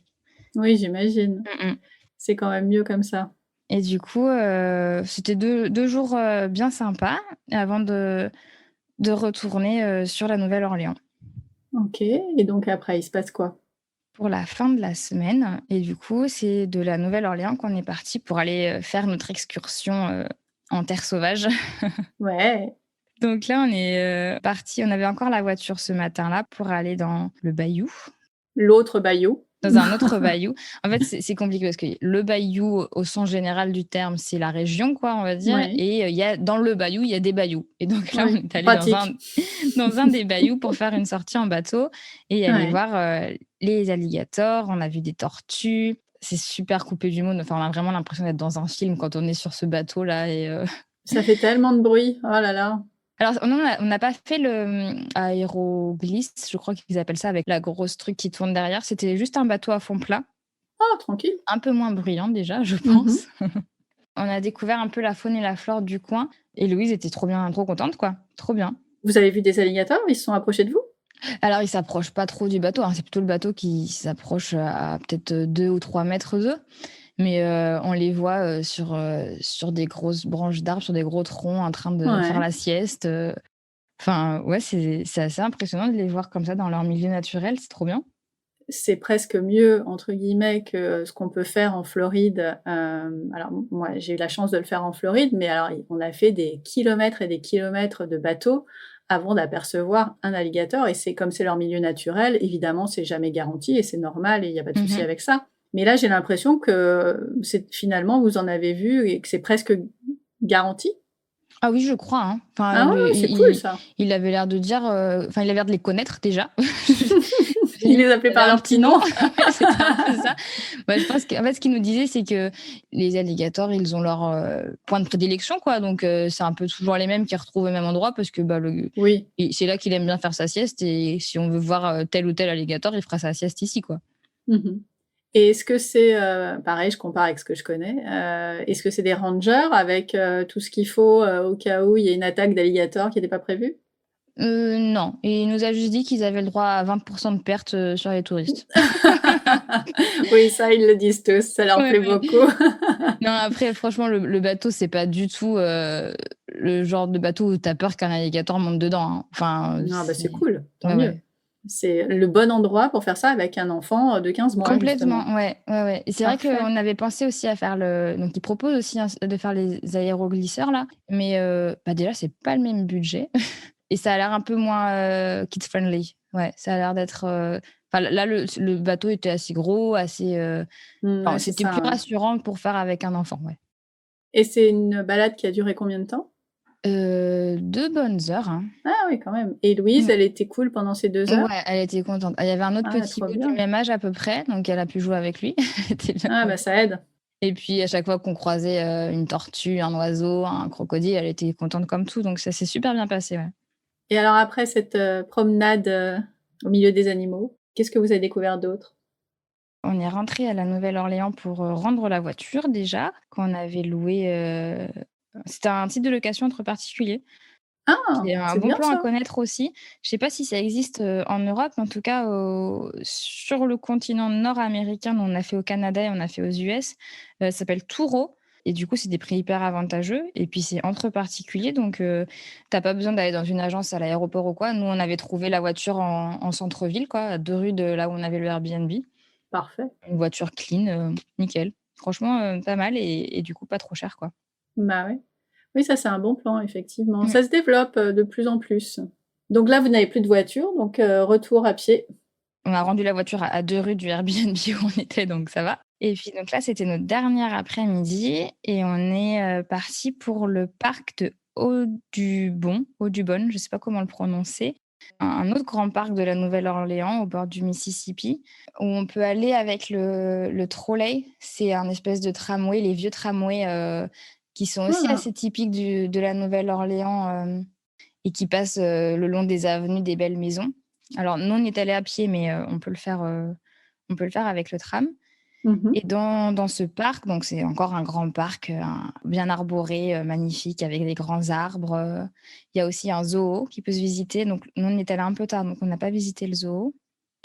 Oui, j'imagine. Mm, mm. C'est quand même mieux comme ça. Et du coup, c'était deux jours bien sympas avant de retourner sur la Nouvelle-Orléans OK, et donc après, il se passe quoi? pour la fin de la semaine. Et du coup, c'est de la Nouvelle-Orléans qu'on est parti pour aller faire notre excursion en terre sauvage. Ouais, Donc là, on est parti. On avait encore la voiture ce matin-là pour aller dans le bayou. l'autre bayou. Dans un autre bayou. En fait, c'est compliqué parce que le bayou, au sens général du terme, c'est la région, quoi, on va dire. Oui, Et il y a, dans le bayou, il y a des bayous. Et donc là, on oui, est allé pratique. dans un des bayous pour faire une sortie en bateau et aller Ouais, voir les alligators. On a vu des tortues. C'est super coupé du monde. Enfin, on a vraiment l'impression d'être dans un film quand on est sur ce bateau-là. ça fait tellement de bruit. Oh là là. Alors, on n'a pas fait le aéroglisse, je crois qu'ils appellent ça, avec la grosse truc qui tourne derrière. C'était juste un bateau à fond plat. Ah, tranquille. Un peu moins bruyant déjà, je Mmh. pense. On a découvert un peu la faune et la flore du coin et Louise était trop bien, trop contente quoi, trop bien. Vous avez vu des alligators? Ils se sont approchés de vous? Alors ils s'approchent pas trop du bateau, hein, c'est plutôt le bateau qui s'approche à peut-être 2 ou 3 mètres d'eux, mais on les voit, sur des grosses branches d'arbres, sur des gros troncs en train de faire Ouais. la sieste. Enfin ouais, c'est assez impressionnant de les voir comme ça dans leur milieu naturel, c'est trop bien. C'est presque mieux, entre guillemets, que ce qu'on peut faire en Floride. Alors moi, j'ai eu la chance de le faire en Floride, mais alors i on a fait des kilomètres et des kilomètres de bateau avant d'apercevoir un alligator et c'est comme c'est leur milieu naturel, évidemment, c'est jamais garanti et c'est normal et il y a pas de souci Mmh. avec ça. Mais là, j'ai l'impression que c'est finalement, vous en avez vu et que c'est presque garanti? Ah oui, je crois, hein. Enfin Ah ouais, le ouais, c'est cool ça. il avait l'air de dire, enfin il avait l'air de les connaître déjà. Il Limite, les appelait il avait par un leur petit petit nom. nom? Ouais, c'était un peu ça. Bah, je pense qu'en fait, ce qu'il nous disait, c'est que les alligators, ils ont leur, point de prédilection, quoi. Donc, c'est un peu toujours les mêmes qu'ils retrouvent au même endroit parce que, bah, Oui. c'est là qu'il aime bien faire sa sieste et si on veut voir tel ou tel alligator, il fera sa sieste ici, quoi. Mmh. Et est-ce que c'est, pareil, je compare avec ce que je connais, est-ce que c'est des rangers avec, tout ce qu'il faut, au cas où il y a une attaque d'alligator qui était pas prévue? Non, et il nous a juste dit qu'ils avaient le droit à 20 de pertes, sur les touristes. Oui, ça, ils le disent tous, ça leur Ouais, plaît ouais. beaucoup. Non, après franchement le bateau, c'est pas du tout, le genre de bateau où tu as peur qu'un alligator monte dedans, hein. Enfin, Ah bah, c'est c'est cool, tant ouais, mieux. ouais. C'est le bon endroit pour faire ça avec un enfant, de 15 mois, justement. Complètement, ouais, ouais, ouais, et c'est vrai Parfait. qu'on avait pensé aussi à faire donc ils proposent aussi de faire les aéroglisseurs là, mais bah, déjà c'est pas le même budget et ça a l'air un peu moins, kids friendly. Ouais, ça a l'air d'être, enfin là le bateau était assez gros, assez, Mmh, ouais, enfin c'est c'était plus ça, ouais. rassurant pour faire avec un enfant, ouais. Et c'est une balade qui a duré combien de temps? 2 bonnes heures, hein. Ah oui, quand même. Et Louise, Mmh. elle était cool pendant ces 2 heures? Ouais, elle était contente. Ah, il y avait un autre Ah, petit trop bout du bien. même âge à peu près, donc elle a pu jouer avec lui. Elle était bien Ah bah, contente ça aide. et puis à chaque fois qu'on croisait, une tortue, un oiseau, un crocodile, elle était contente comme tout, donc ça s'est super bien passé, ouais. Et alors après cette, promenade, au milieu des animaux, qu'est-ce que vous avez découvert d'autre? On est rentré à la Nouvelle-Orléans pour, rendre la voiture déjà, qu'on avait louée, c'était un site de location entre particuliers. Ah! Qui est un C'est bon bien plan à ça. connaître aussi. Je sais pas si ça existe, en Europe, mais en tout cas sur le continent nord-américain, nous on a fait au Canada et on a fait aux US, ça s'appelle Turo et du coup, c'est des prix hyper avantageux et puis c'est entre particuliers donc tu pas besoin d'aller dans une agence à l'aéroport ou quoi. Nous, on avait trouvé la voiture en centre-ville quoi, à 2 rues de là où on avait le Airbnb. Parfait. Une voiture clean, nickel. Franchement, pas mal et du coup pas trop cher quoi. Bah, oui. Oui, ça, c'est un bon plan, effectivement. Mmh. Ça se développe, de plus en plus. Donc là, vous n'avez plus de voiture, donc retour à pied. On a rendu la voiture à 2 rues du Airbnb où on était, donc ça va. Et puis donc là, c'était notre dernière après-midi et on est, partis pour le parc de Audubon, je sais pas comment le prononcer. Un autre grand parc de la Nouvelle-Orléans au bord du Mississippi, où on peut aller avec le trolley. C'est un espèce de tramway, les vieux tramways, qui sont aussi Ah! assez typiques de la Nouvelle-Orléans, et qui passent, le long des avenues des belles maisons. Alors nous, on est allés à pied, mais on peut le faire avec le tram Mmh mh. et dans ce parc, donc c'est encore un grand parc, bien arboré, magnifique avec des grands arbres, il y a aussi un zoo qui peut se visiter. Donc nous, on est allés un peu tard, donc on n'a pas visité le zoo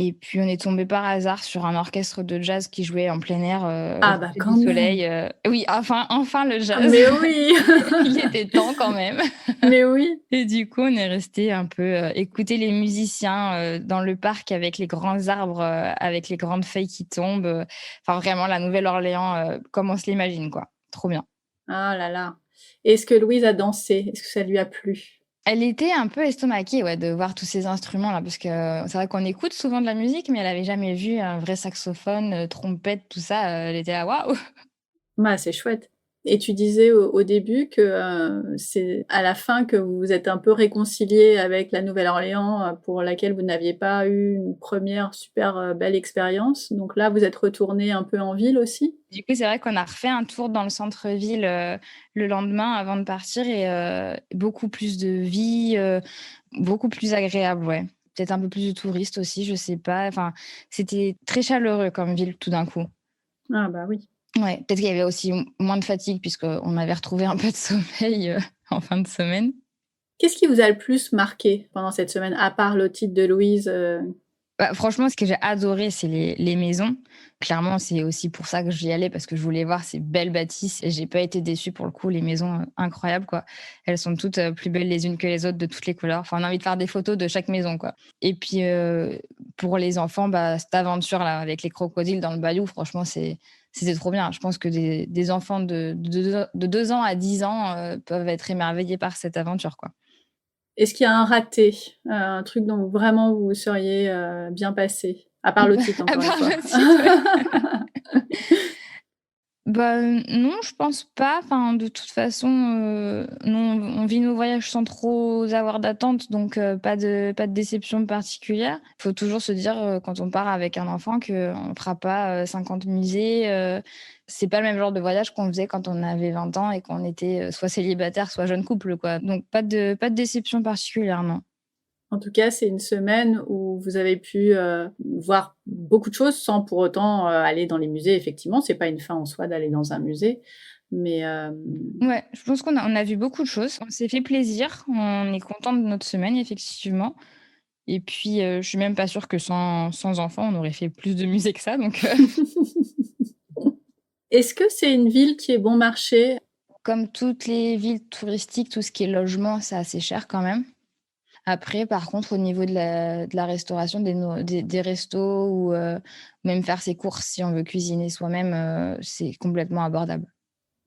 et puis on est tombés par hasard sur un orchestre de jazz qui jouait en plein air, au Ah bah, coucher du quand même! soleil, oui, enfin le jazz. Mais oui! Il était temps quand même. Mais oui! Et du coup, on est resté un peu, écouter les musiciens, dans le parc avec les grands arbres, avec les grandes feuilles qui tombent, enfin vraiment la Nouvelle-Orléans, comme on se l'imagine quoi. Trop bien. Ah là là. Est-ce que Louise a dansé? Est-ce que ça lui a plu? Elle était un peu estomaquée, ouais, de voir tous ces instruments-là parce que c'est vrai qu'on écoute souvent de la musique, mais elle avait jamais vu un vrai saxophone, trompette, tout ça, elle était là: «Waouh!» Bah, c'est chouette. Et tu disais au début que, c'est à la fin que vous vous êtes un peu réconciliés avec la Nouvelle-Orléans, pour laquelle vous n'aviez pas eu une première super, belle expérience. Donc là, vous êtes retournés un peu en ville aussi? Du coup, c'est vrai qu'on a refait un tour dans le centre-ville, le lendemain avant de partir et beaucoup plus de vie, beaucoup plus agréable, ouais. Peut-être un peu plus de touristes aussi, je sais pas. Enfin, c'était très chaleureux comme ville tout d'un coup. Ah bah, oui. Ouais, peut-être qu'il y avait aussi moins de fatigue puisqu'on avait retrouvé un peu de sommeil, en fin de semaine. Qu'est-ce qui vous a le plus marqué pendant cette semaine, à part le titre de Louise, Bah, franchement, ce que j'ai adoré, c'est les maisons. Clairement, c'est aussi pour ça que j'y allais parce que je voulais voir ces belles bâtisses et j'ai pas été déçue pour le coup. Les maisons, incroyables, quoi. Elles sont toutes, plus belles les unes que les autres, de toutes les couleurs. Enfin, on a envie de faire des photos de chaque maison, quoi. Et puis, pour les enfants, bah, cette aventure-là avec les crocodiles dans le bayou, franchement, c'était trop bien. Je pense que des enfants de 2 ans à 10 ans, peuvent être émerveillés par cette aventure, quoi. est-ce qu'il y a un raté, un truc dont vraiment vous seriez, bien passés? À part le titre, À encore une part fois. le titre, ouais. Bah, non, je pense pas. Enfin, de toute façon, nous, on vit nos voyages sans trop avoir d'attentes, donc pas de déception particulière. Il faut toujours se dire, quand on part avec un enfant qu'on fera pas, 50 musées, c'est pas le même genre de voyage qu'on faisait quand on avait 20 ans et qu'on était, soit célibataire, soit jeune couple, quoi. Donc pas de déception particulière, non. En tout cas, c'est une semaine où vous avez pu voir beaucoup de choses sans pour autant aller dans les musées. Effectivement, c'est pas une fin en soi d'aller dans un musée, mais Ouais, je pense qu'on a vu beaucoup de choses. On s'est fait plaisir. On est content de notre semaine, effectivement. Et puis, je suis même pas sûre que sans enfants, on aurait fait plus de musées que ça. Donc, est-ce que c'est une ville qui est bon marché? comme toutes les villes touristiques, tout ce qui est logement, c'est assez cher quand même. Après, par contre, au niveau de la restauration, des restos ou même faire ses courses si on veut cuisiner soi-même, c'est complètement abordable.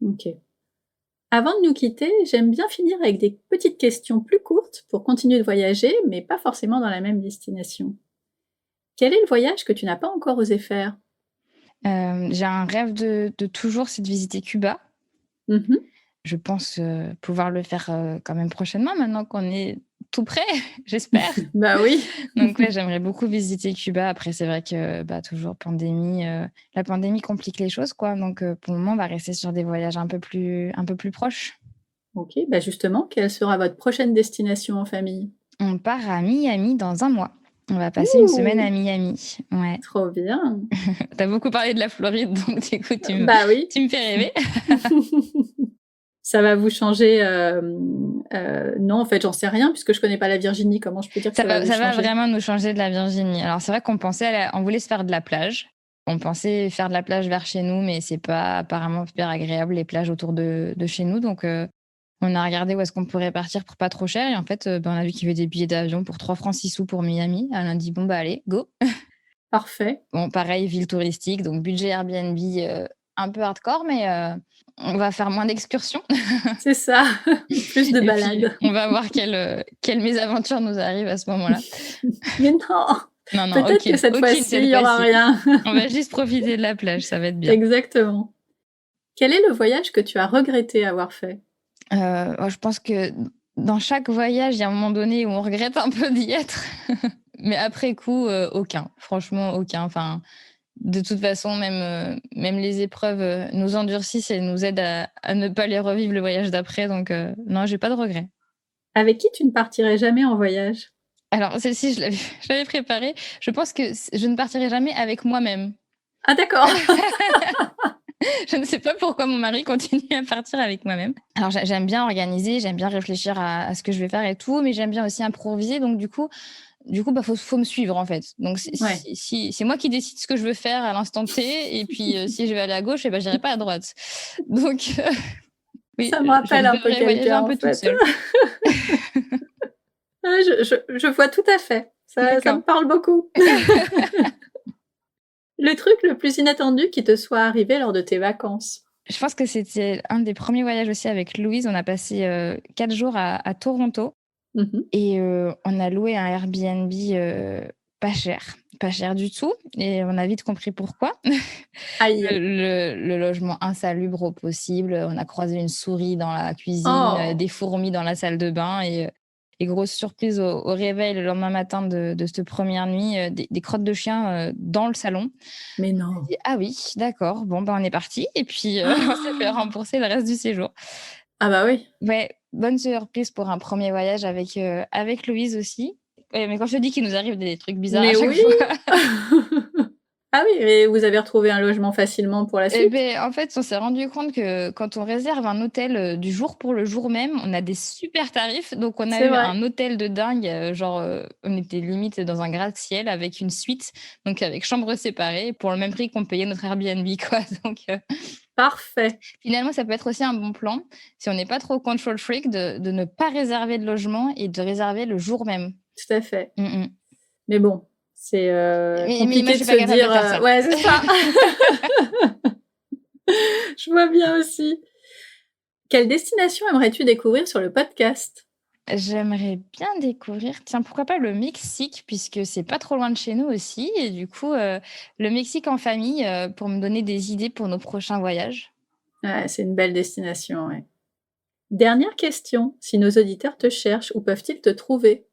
Ok. Avant de nous quitter, j'aime bien finir avec des petites questions plus courtes pour continuer de voyager, mais pas forcément dans la même destination. Quel est le voyage que tu n'as pas encore osé faire? J'ai un rêve de toujours, c'est de visiter Cuba. Mhm. Je pense, pouvoir le faire, quand même prochainement maintenant qu'on est tout prêt, j'espère. Bah oui. Donc ouais, j'aimerais beaucoup visiter Cuba. Après, c'est vrai que, bah, toujours pandémie, la pandémie complique les choses, quoi. Donc pour le moment, on va rester sur des voyages un peu plus proches. Ok, bah justement, quelle sera votre prochaine destination en famille? On part à Miami dans un mois. On va passer une semaine Ouh, à Miami. Ouais. trop bien. Tu as beaucoup parlé de la Floride, donc du coup, tu me Bah oui. tu me fais rêver. Ça va vous changer non, en fait, j'en sais rien puisque je connais pas la Virginie. Comment je peux dire que Ça ça va va vous ça va changer? vraiment nous changer de la Virginie. Alors c'est vrai qu'on pensait on voulait se faire de la plage. On pensait faire de la plage vers chez nous, mais c'est pas apparemment super agréable les plages autour de chez nous. Donc on a regardé où est-ce qu'on pourrait partir pour pas trop cher et en fait, on a vu qu'il y avait des billets d'avion pour 3 francs 6 sous pour Miami. Elle a dit: «Bon bah allez, go». Parfait. Bon pareil, ville touristique, donc budget Airbnb, un peu hardcore, mais on va faire moins d'excursions C'est ça, plus de et puis balades. on va voir quelle mésaventure nous arrive à ce moment-là. Mais non, Non, non, peut-être que cette aucune fois-ci, il cette y aura fois-ci. rien. On va juste profiter de la plage, ça va être bien. Exactement. Quel est le voyage que tu as regretté avoir fait? Je pense que dans chaque voyage, il y a un moment donné où on regrette un peu d'y être, mais après coup, aucun. Franchement, aucun. Enfin, de toute façon, même les épreuves, nous endurcissent et nous aident à ne pas les revivre le voyage d'après, donc non, j'ai pas de regrets. Avec qui tu ne partirais jamais en voyage? Alors celle-ci, je l'avais je l'avais préparée. Je pense que je ne partirai jamais avec moi-même. Ah d'accord. Je ne sais pas pourquoi mon mari continue à partir avec moi-même. Alors j'aime bien organiser, j'aime bien réfléchir à ce que je vais faire et tout, mais j'aime bien aussi improviser. Donc du coup, bah, faut me suivre en fait. Donc Ouais, c'est moi qui décide ce que je veux faire à l'instant T, et puis si je vais aller à gauche, et ben j'irai pas à droite. Donc oui, ça me je rappelle me un peu verrais voyager quelqu'un un en peu toute fait. seule. Ah, je vois tout à fait. Ça me D'accord. parle beaucoup. Le truc le plus inattendu qui te soit arrivé lors de tes vacances? Je pense que c'était un des premiers voyages aussi avec Louise. On a passé 4 jours à Toronto. Mmh. Et on a loué un Airbnb, pas cher du tout, et on a vite compris pourquoi. Aïe. Le logement insalubre au possible, on a croisé une souris dans la cuisine, Oh! des fourmis dans la salle de bain, et grosse surprise au réveil le lendemain matin de cette première nuit, des crottes de chien, dans le salon. Mais On a non. dit: «Ah oui, d'accord, bon, ben, on est parti», et puis on s'est fait rembourser le reste du séjour. Ah bah oui. Ouais, bonne surprise pour un premier voyage avec Louise aussi. Ouais, mais quand je te dis qu'il nous arrive des trucs bizarres à Mais chaque oui! fois. Ah oui, et vous avez retrouvé un logement facilement pour la Et suite? beh, en fait, on s'est rendu compte que quand on réserve un hôtel, du jour pour le jour même, on a des super tarifs. Donc on a C'est eu vrai. un hôtel de dingue, genre, on était limite dans un gratte-ciel avec une suite, donc avec chambre séparée pour le même prix qu'on payait notre Airbnb, quoi. Donc Parfait. finalement, ça peut être aussi un bon plan, si on n'est pas trop control freak, de ne pas réserver de logement et de réserver le jour même. Tout à fait. Mmh mh. Mais bon, c'est, Mais moi, je compliqué suis de pas se capable de dire, faire ça. ouais, c'est ça. Je vois bien aussi. Quelle destination aimerais-tu découvrir sur le podcast? J'aimerais bien découvrir, tiens, pourquoi pas le Mexique, puisque c'est pas trop loin de chez nous aussi, et du coup, le Mexique en famille, pour me donner des idées pour nos prochains voyages. Ouais, c'est une belle destination, ouais. Dernière question, si nos auditeurs te cherchent, où peuvent-ils te trouver?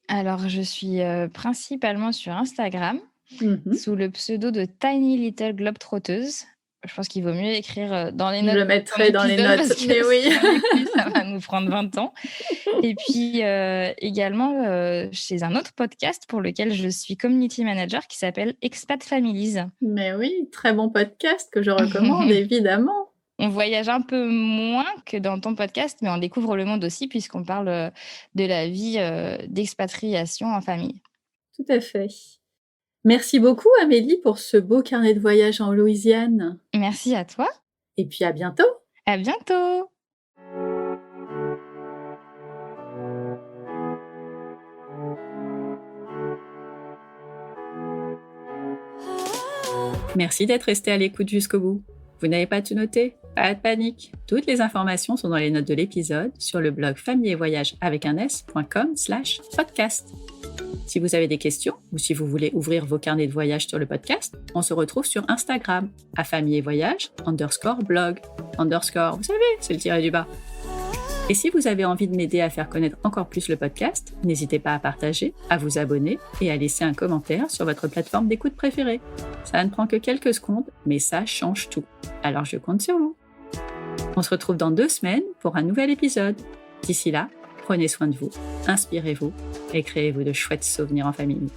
Alors je suis, principalement sur Instagram, Mmh mh. sous le pseudo de Tiny Little Globetrotteuse. Je pense qu'il vaut mieux écrire, dans les Je notes le de ton mettrai dans les épisode, parce notes, que mais si oui. on l'écrit, ça va nous prendre 20 ans. Et puis également chez un autre podcast pour lequel je suis community manager qui s'appelle Expat Families. Mais oui, très bon podcast que je recommande, évidemment. On voyage un peu moins que dans ton podcast, mais on découvre le monde aussi puisqu'on parle de la vie d'expatriation en famille. Tout à fait. Merci beaucoup, Amélie, pour ce beau carnet de voyage en Louisiane. Merci à toi. Et puis à bientôt. À bientôt. Merci d'être resté à l'écoute jusqu'au bout. Vous n'avez pas tout noté? Pas de panique. Toutes les informations sont dans les notes de l'épisode sur le blog famille et voyage avec un s.com/podcast. Si vous avez des questions ou si vous voulez ouvrir vos carnets de voyage sur le podcast, on se retrouve sur Instagram à famille et voyage _blog _, vous savez, c'est le tiré du bas. Et si vous avez envie de m'aider à faire connaître encore plus le podcast, n'hésitez pas à partager, à vous abonner et à laisser un commentaire sur votre plateforme d'écoute préférée. Ça ne prend que quelques secondes, mais ça change tout. Alors je compte sur vous. On se retrouve dans 2 semaines pour un nouvel épisode. D'ici là, prenez soin de vous, inspirez-vous et créez-vous de chouettes souvenirs en famille.